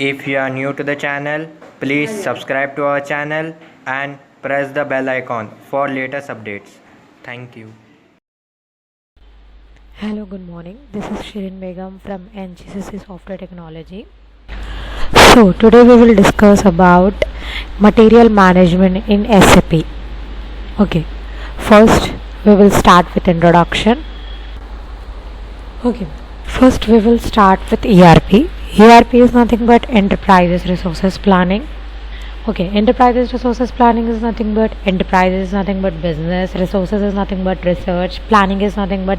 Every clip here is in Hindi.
If you are new to the channel, please subscribe to our channel and press the bell icon for latest updates. Thank you. Hello, good morning. This is Shirin Begum from NGCC Software Technology. So today we will discuss about material management in SAP. Okay, first we will start with introduction. Okay, first we will start with ERP. ERP is nothing but enterprise resources planning. Okay, enterprise resources planning is nothing but business, resources is nothing but research, planning is nothing but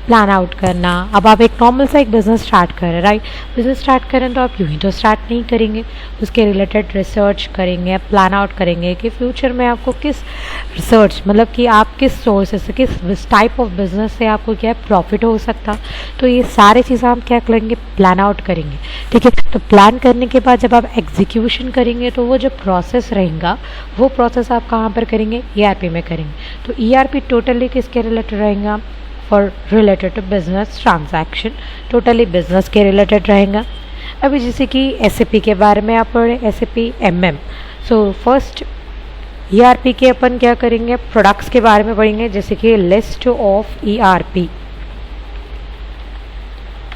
plan out करना. अब आप एक नॉर्मल सा एक बिज़नेस स्टार्ट कर रहे हैं, राइट. बिज़नेस स्टार्ट करें तो आप यूं ही तो स्टार्ट नहीं करेंगे, उसके रिलेटेड रिसर्च करेंगे, प्लान आउट करेंगे कि फ्यूचर में आपको किस रिसर्च मतलब कि आप किस सोर्स से किस टाइप ऑफ बिज़नेस से आपको क्या है प्रॉफिट हो सकता. तो ये सारी चीज़ें हम क्या करेंगे, प्लान आउट करेंगे. ठीक है, तो प्लान करने के बाद जब आप एग्जीक्यूशन करेंगे तो वो जो प्रोसेस रहेगा वो प्रोसेस आप कहाँ पर करेंगे, ERP में करेंगे. तो ERP टोटली किसके रिलेटेड रहेगा, for related to business transaction, totally business के रिलेटेड रहेगा. अभी जैसे कि SAP के बारे में आप पढ़े, SAP MM. So first ERP के अपन क्या करेंगे, प्रोडक्ट्स के बारे में पढ़ेंगे, जैसे कि list of ERP.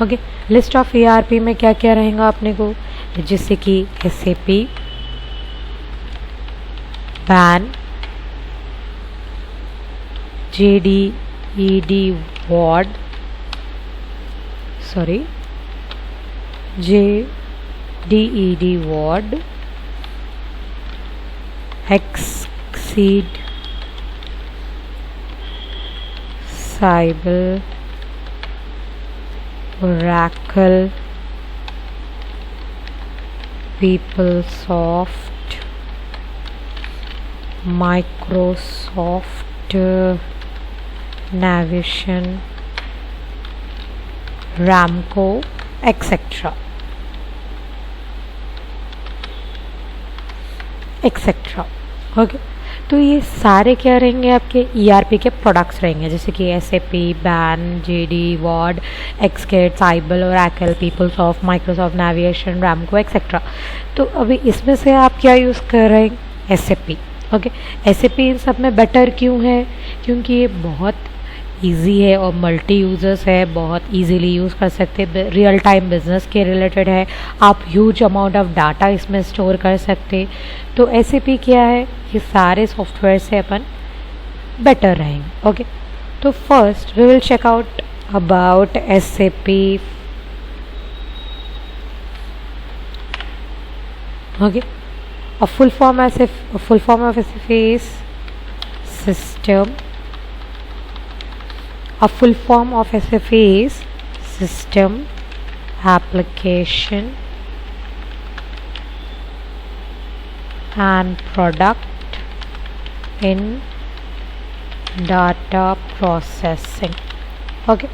Okay, list of ERP में क्या क्या रहेगा अपने को, जैसे कि SAP PAN, JDED Ward, JDED Ward, Exceed, Sybil, Oracle, PeopleSoft, Microsoft, Navision, Ramco, etc. Okay, तो ये सारे क्या रहेंगे, आपके ERP के प्रोडक्ट्स रहेंगे, जैसे कि SAP, PAN, JD, Ward, Exceed, Sybil, Oracle, PeopleSoft, Microsoft, Navision, Ramco, etc. तो अभी इसमें से आप क्या यूज़ कर रहे हैं, SAP. ओके, SAP इन सब में बेटर क्यों है, क्योंकि ये बहुत ईजी है और मल्टी यूज़र्स है, बहुत इजीली यूज़ कर सकते हैं, रियल टाइम बिजनेस के रिलेटेड है, आप ह्यूज अमाउंट ऑफ डाटा इसमें स्टोर कर सकते. तो SAP क्या है, ये सारे सॉफ्टवेयर से अपन बेटर रहेंगे. ओके, तो first we will check out about SAP. Okay, a full form of SAP is system. A full form of SAP is system, application and product in data processing. Okay,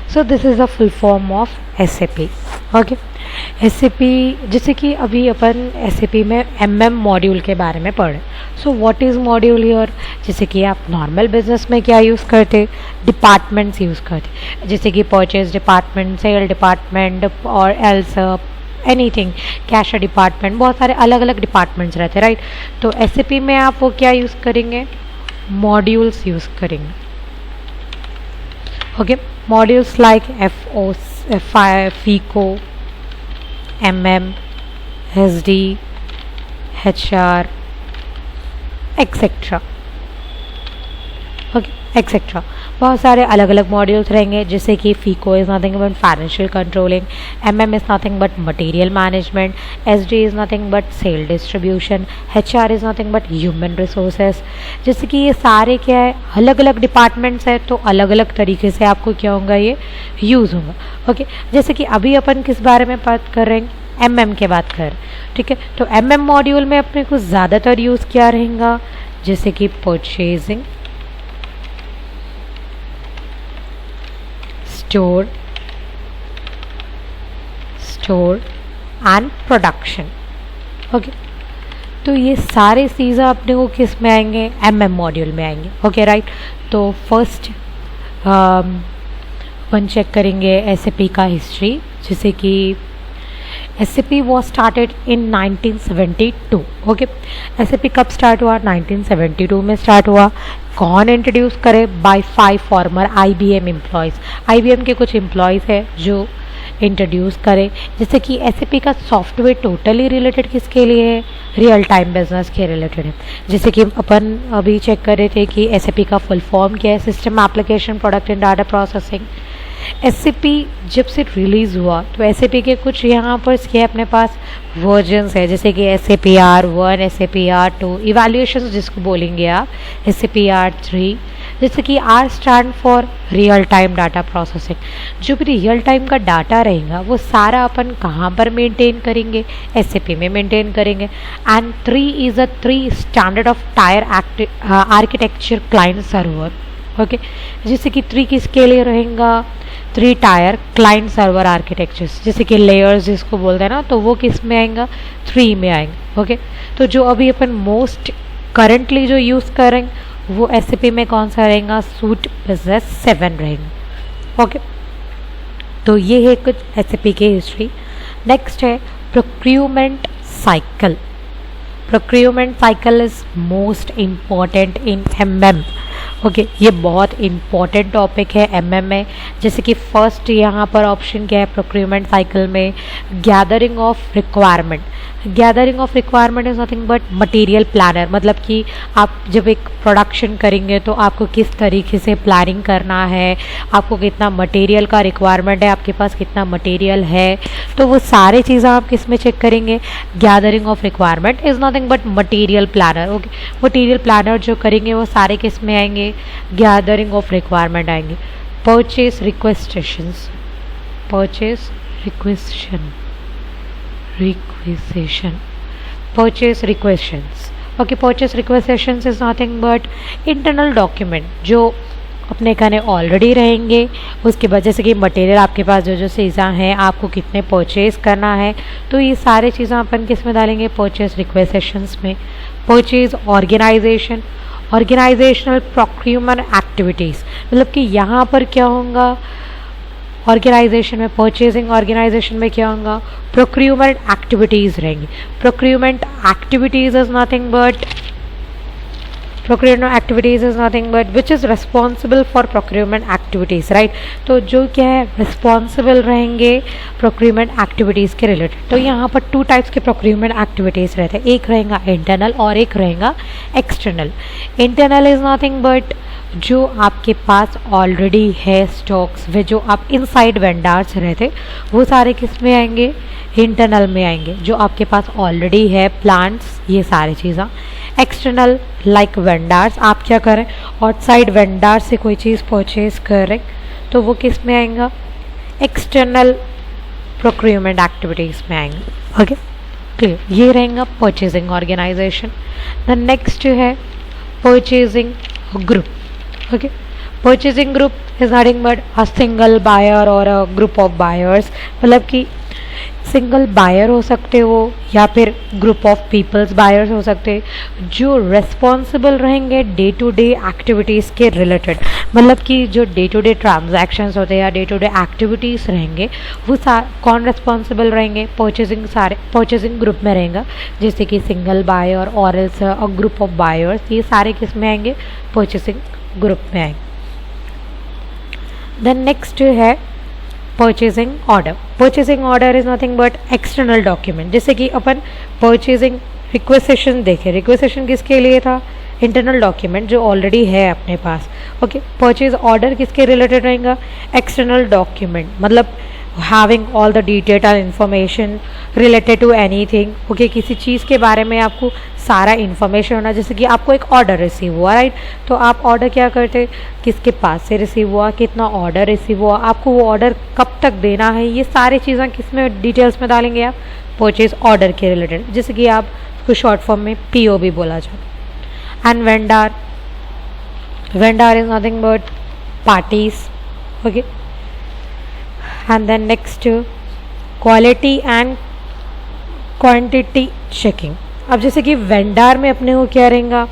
so this is the full form of SAP. Okay, SAP जैसे कि अभी अपन SAP में MM मॉड्यूल के बारे में पढ़े. So what is module here, जैसे कि आप नॉर्मल बिजनेस में क्या यूज़ करते, डिपार्टमेंट्स यूज़ करते, जैसे कि परचेज डिपार्टमेंट, सेल डिपार्टमेंट और एल्स एनीथिंग, कैश डिपार्टमेंट, बहुत सारे अलग अलग डिपार्टमेंट्स रहते हैं, राइट. तो SAP में आप वो क्या यूज़ करेंगे, मॉड्यूल्स यूज़ करेंगे. Okay, modules like FICO, MM, SD, HR, etcetera. Okay, etcetera, बहुत सारे अलग अलग मॉड्यूल्स रहेंगे, जैसे कि FICO is nothing but financial controlling, MM is nothing but material management, SD is nothing but sale distribution, HR is nothing but human resources. जैसे कि ये सारे क्या है, अलग अलग डिपार्टमेंट्स है, तो अलग अलग तरीके से आपको क्या होगा, ये यूज़ होगा. ओके, जैसे कि अभी अपन किस बारे में बात कर रहे हैं, MM के बात कर. ठीक है, तो MM मॉड्यूल में अपने को ज़्यादातर यूज़ क्या रहेगा, जैसे कि purchasing, store and production. Okay, तो ये सारे चीज़ें अपने को किस में आएंगे, MM मॉड्यूल में आएंगे. Okay, right. तो फर्स्ट अपन चेक करेंगे SAP का हिस्ट्री, जैसे कि SAP was started in 1972. Okay, SAP कब स्टार्ट हुआ? 1972 में स्टार्ट हुआ। कौन इंट्रोड्यूस करे? By 5 former IBM employees. IBM के कुछ एम्प्लॉयज़ है जो इंट्रोड्यूस करे। जैसे कि SAP का सॉफ्टवेयर टोटली रिलेटेड किसके लिए है? रियल टाइम बिजनेस के रिलेटेड है। जैसे कि अपन अभी चेक कर रहे थे कि SAP का फुल फॉर्म क्या है? System application product and data processing. SAP जब से रिलीज़ हुआ तो SAP के कुछ यहाँ पर क्या है अपने पास वर्जन्स है, जैसे कि SAP R1, SAP R2, evaluations जिसको बोलेंगे आप, SAP R3। जैसे कि R stand for real time data processing. जो भी रियल टाइम का डाटा रहेगा वो सारा अपन कहाँ पर मेंटेन करेंगे? SAP में मेंटेन करेंगे। And 3 is a 3 standard of tier architecture client server. Okay, जैसे कि 3 किसके लिए रहेगा? 3 टायर क्लाइंट सर्वर आर्किटेक्चर्स, जैसे कि लेयर्स जिसको बोलते हैं ना, तो वो किस में आएगा? 3 में आएंगे। ओके, तो जो अभी अपन मोस्ट करंटली जो यूज़ करेंगे वो SAP में कौन सा रहेगा? सूट बिजनेस 7 रहेगा। ओके, तो ये है कुछ SAP की हिस्ट्री। नेक्स्ट है procurement cycle. Procurement cycle is most important in MM। Okay, ये बहुत इम्पॉर्टेंट टॉपिक है MM में। जैसे कि फर्स्ट यहाँ पर ऑप्शन क्या है प्रोक्यूरमेंट साइकिल में? Gathering of requirement. Gathering of requirement is nothing but material planner. मतलब कि आप जब एक प्रोडक्शन करेंगे तो आपको किस तरीके से प्लानिंग करना है, आपको कितना मटेरियल का रिक्वायरमेंट है, आपके पास कितना मटेरियल है, तो वो सारी चीज़ें आप किस में चेक करेंगे? Gathering of requirement is nothing but material planner. Okay, material planner जो करेंगे वो सारे किस में आएंगे? गैदरिंग ऑफ रिक्वायरमेंट आएंगे। Purchase requisitions, purchase requisition, purchase requisitions। ओके, purchase requisitions is nothing but internal document जो अपने खाने ऑलरेडी रहेंगे। उसके बाद जैसे कि मटेरियल आपके पास जो जो चीज़ें हैं, आपको कितने परचेज करना है, तो ये सारी चीज़ें अपन किस में डालेंगे? परचेज रिक्वेसेशंस में। Purchase organization, organizational procurement activities, मतलब कि यहाँ पर क्या होगा? ऑर्गेनाइजेशन में, परचेजिंग ऑर्गेनाइजेशन में क्या होगा? प्रोक्यूरमेंट एक्टिविटीज़ रहेंगी। Procurement activities is nothing but procurement activities is nothing but which is responsible for procurement activities, right? तो जो क्या है responsible रहेंगे procurement activities के related। तो यहाँ पर 2 टाइप्स के procurement activities रहते हैं, एक रहेगा internal और एक रहेगा external। internal is nothing but जो आपके पास ऑलरेडी है स्टॉक्स वे जो आप इनसाइड वेंडर्स रहते वो सारे किस में आएंगे? इंटरनल में आएंगे। जो आपके पास ऑलरेडी है प्लांट्स, ये सारी चीज़ें। एक्सटर्नल लाइक वेंडर्स, आप क्या करें? आउटसाइड वेंडर से कोई चीज़ परचेज करें तो वो किस में आएगा? एक्सटर्नल प्रोक्यूरमेंट एक्टिविटीज़ में आएंगे। Okay, clear? ये रहेगा परचेजिंग ऑर्गेनाइजेशन। द नेक्स्ट है purchasing group. Okay, purchasing group is nothing but a single buyer और अ ग्रुप ऑफ बायर्स। मतलब कि सिंगल बायर हो सकते हो या फिर ग्रुप ऑफ पीपल्स बायर्स हो सकते जो रेस्पॉन्सिबल रहेंगे डे टू डे एक्टिविटीज़ के रिलेटेड। मतलब कि जो डे टू डे ट्रांजैक्शंस होते हैं या डे टू डे एक्टिविटीज़ रहेंगे वो कौन रेस्पॉन्सिबल रहेंगे? परचेजिंग ग्रुप में रहेगा। जैसे कि सिंगल बायर और else a group of buyers, ये सारे किस में आएंगे? परचेजिंग ग्रुप में आएंगे। देन नेक्स्ट है purchasing order. Purchasing order is nothing but external document. जैसे कि अपन परचेजिंग रिक्वेसेशन देखें, रिक्वेसेशन किसके लिए था? इंटरनल डॉक्यूमेंट जो ऑलरेडी है अपने पास। ओके, परचेज ऑर्डर किसके रिलेटेड रहेगा? एक्सटर्नल डॉक्यूमेंट, मतलब having all the detail and information related to anything. Okay, किसी चीज़ के बारे में आपको सारा इन्फॉर्मेशन होना। जैसे कि आपको एक ऑर्डर रिसीव हुआ, राइट? तो आप ऑर्डर क्या करते? किसके पास से रिसीव हुआ, कितना ऑर्डर रिसीव हुआ, आपको वो ऑर्डर कब तक देना है, ये सारी चीज़ें किस में डिटेल्स में डालेंगे आप? परचेज ऑर्डर के रिलेटेड। जैसे कि आप उसको शॉर्ट फॉर्म में PO भी बोला जाता है। And vendor, vendor is nothing but parties. Okay, and then next quality and quantity checking। अब जैसे कि वेंडर में अपने को क्या रहेगा?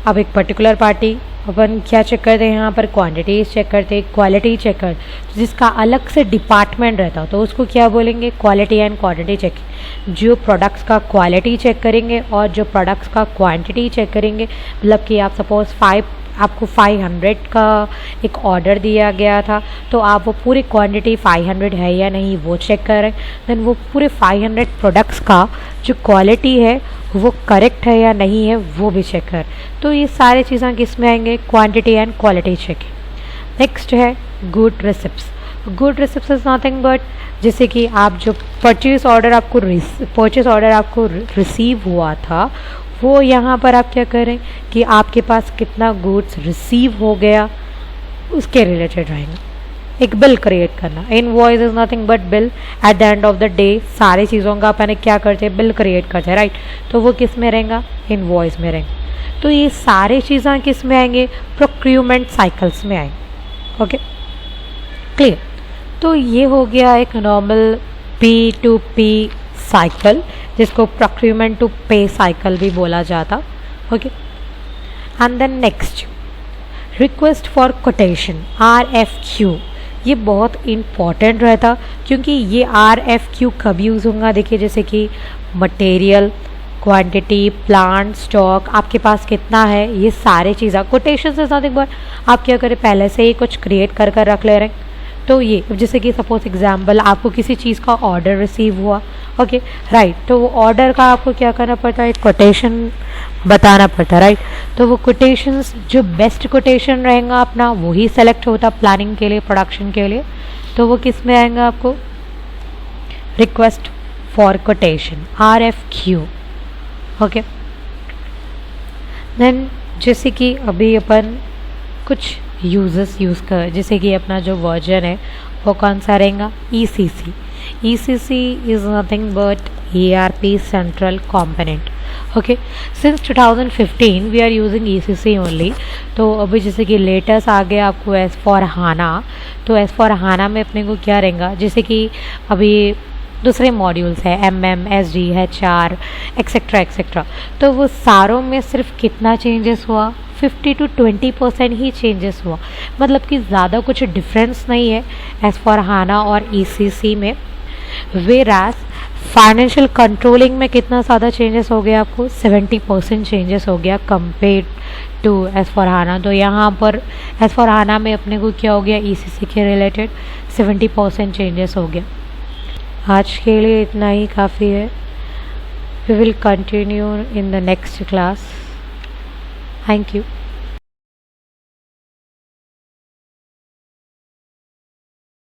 अब एक पर्टिकुलर पार्टी अपन क्या चेक करते हैं यहाँ पर, क्वांटिटीज चेक करते हैं, क्वालिटी चेक करते, जिसका अलग से डिपार्टमेंट रहता हो तो उसको क्या बोलेंगे, क्वालिटी एंड क्वांटिटी चेक। जो प्रोडक्ट्स का क्वालिटी चेक करेंगे और जो प्रोडक्ट्स का क्वांटिटी चेक करेंगे, मतलब कि आप सपोज आपको 500 का एक ऑर्डर दिया गया था, तो आप वो पूरी क्वांटिटी 500 है या नहीं वो चेक करें। देन वो पूरे 500 प्रोडक्ट्स का जो क्वालिटी है वो करेक्ट है या नहीं है वो भी चेक कर। तो ये सारी चीज़ें किस में आएंगे, quantity and quality check. Next है good receipts. Good receipts is nothing but जैसे कि आप जो परचेज ऑर्डर आपको रिसीव हुआ था, वो यहाँ पर आप क्या करें कि आपके पास कितना गुड्स रिसीव हो गया उसके रिलेटेड रहेगा। एक बिल क्रिएट करना, invoice is nothing but bill. At the end of the day सारी चीज़ों का अपन क्या करते हैं, बिल क्रिएट करते हैं, राइट। तो वो किस में रहेगा, इनवॉइस में रहेगा। तो ये सारी चीज़ें किस में आएंगे, प्रोक्यूरमेंट साइकिल्स में आएंगे। Okay, clear. तो ये हो गया एक नॉर्मल P2P साइकिल, जिसको प्रोक्यूरमेंट टू पे साइकिल भी बोला जाता। Okay, and then next request for quotation, RFQ। ये बहुत इम्पॉर्टेंट रहता, क्योंकि ये RFQ कब यूज़ होगा, देखिए जैसे कि मटेरियल, क्वांटिटी, प्लांट, स्टॉक, आपके पास कितना है, ये सारी चीज़ें। कोटेशन से साथ एक बार आप क्या करें, पहले से ही कुछ क्रिएट कर रख ले रहे हैं। तो ये जैसे कि सपोज एग्जाम्पल, आपको किसी चीज़ का ऑर्डर रिसीव हुआ, ओके राइट, तो वो ऑर्डर का आपको क्या करना पड़ता है, एक कोटेशन बताना पड़ता है, राइट। तो वो कोटेशंस, जो बेस्ट कोटेशन रहेगा अपना वही सेलेक्ट होता प्लानिंग के लिए, प्रोडक्शन के लिए। तो वो किस में आएगा, आपको request for quotation, RFQ। Okay, then जैसे कि अभी अपन कुछ यूज़ कर, जैसे कि अपना जो वर्जन है वो कौन सा रहेगा, ECC। ECC is nothing but ERP central component. Okay, since 2015 we are using ECC only. तो अभी जैसे कि लेटेस्ट आ गया आपको S/4HANA। तो S/4HANA में अपने को क्या रहेगा, जैसे कि अभी दूसरे मॉड्यूल्स है MM, SD, HR etcetera etcetera. तो वो सारों में सिर्फ कितना चेंजेस हुआ, 50 to 20% ही चेंजेस हुआ, मतलब कि ज़्यादा कुछ डिफरेंस नहीं है S/4HANA और ECC में। वेरास फाइनेंशियल कंट्रोलिंग में कितना ज़्यादा चेंजेस हो गया, आपको 70% चेंजेस हो गया कंपेयर टू S/4HANA। तो यहाँ पर S/4HANA में अपने को क्या हो गया, ECC के रिलेटेड 70% चेंजेस हो गया। आज के लिए इतना ही काफ़ी है। We will continue in the next class. Thank you.